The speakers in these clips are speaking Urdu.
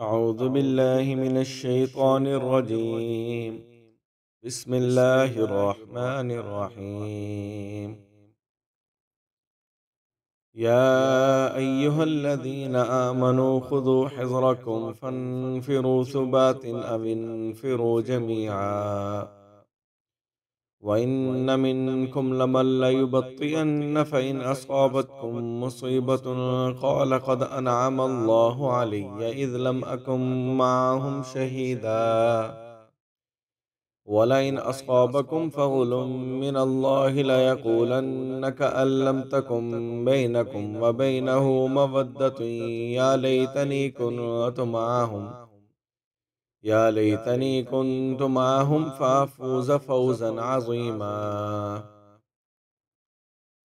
أعوذ بالله من الشيطان الرجيم. بسم الله الرحمن الرحيم. يا أيها الذين آمنوا خذوا حذركم فانفروا ثبات أو انفروا جميعا وإن منكم لمن ليبطئن فإن أصابتكم مصيبة قال قد أنعم الله علي إذ لم أكن معهم شهيدا ولئن أصابكم فضل من الله ليقولن كأن لم تكن بينكم وبينه مودة يا ليتني كنت معهم فأفوز فوزا عظيما.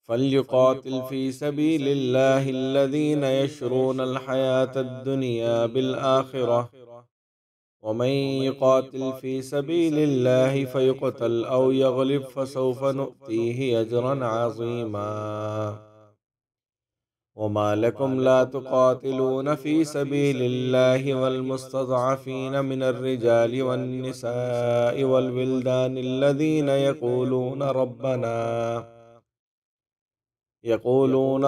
فليقاتل في سبيل الله الذين يشرون الحياة الدنيا بالآخرة ومن يقاتل في سبيل الله فيقتل أو يغلب فسوف نؤتيه أجرا عظيما. وما لكم لا تقاتلون في سبيل الله والمستضعفين من الرجال والنساء والولدان الذين يقولون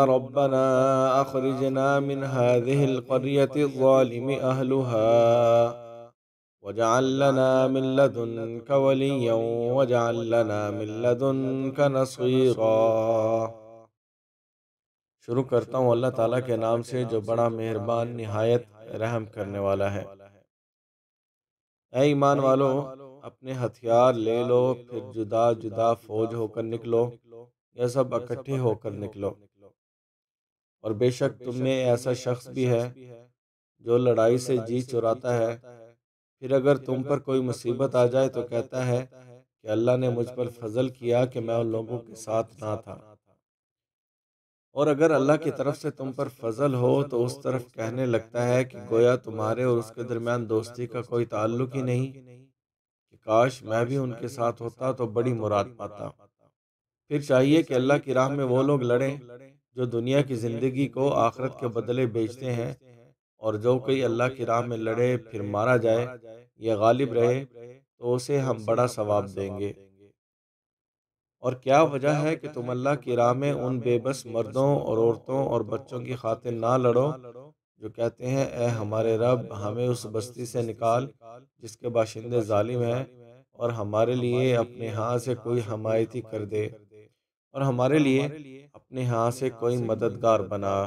ربنا أخرجنا من هذه القرية الظالم أهلها واجعل لنا من لدنك وليا واجعل لنا من لدنك نصيرا. شروع کرتا ہوں اللہ تعالیٰ کے نام سے جو بڑا مہربان نہایت رحم کرنے والا ہے۔ اے ایمان والو، اپنے ہتھیار لے لو، پھر جدا جدا فوج ہو کر نکلو یا سب اکٹھے ہو کر نکلو، اور بے شک تم میں ایسا شخص بھی ہے جو لڑائی سے جی چراتا ہے، پھر اگر تم پر کوئی مصیبت آ جائے تو کہتا ہے کہ اللہ نے مجھ پر فضل کیا کہ میں ان لوگوں کے ساتھ نہ تھا، اور اگر اللہ کی طرف سے تم پر فضل ہو تو اس طرف کہنے لگتا ہے کہ گویا تمہارے اور اس کے درمیان دوستی کا کوئی تعلق ہی نہیں، کہ کاش میں بھی ان کے ساتھ ہوتا تو بڑی مراد پاتا۔ پھر چاہیے کہ اللہ کی راہ میں وہ لوگ لڑیں جو دنیا کی زندگی کو آخرت کے بدلے بیچتے ہیں، اور جو کوئی اللہ کی راہ میں لڑے پھر مارا جائے یا غالب رہے تو اسے ہم بڑا ثواب دیں گے۔ اور کیا وجہ ہے کہ تم اللہ کی راہ میں ان بے بس مردوں اور عورتوں اور بچوں کی خاطر نہ لڑو جو کہتے ہیں اے ہمارے رب، ہمیں اس بستی سے نکال جس کے باشندے ظالم ہیں، اور ہمارے لیے اپنے ہاں سے کوئی حمایتی کر دے، اور ہمارے لیے اپنے ہاں سے کوئی مددگار بنا۔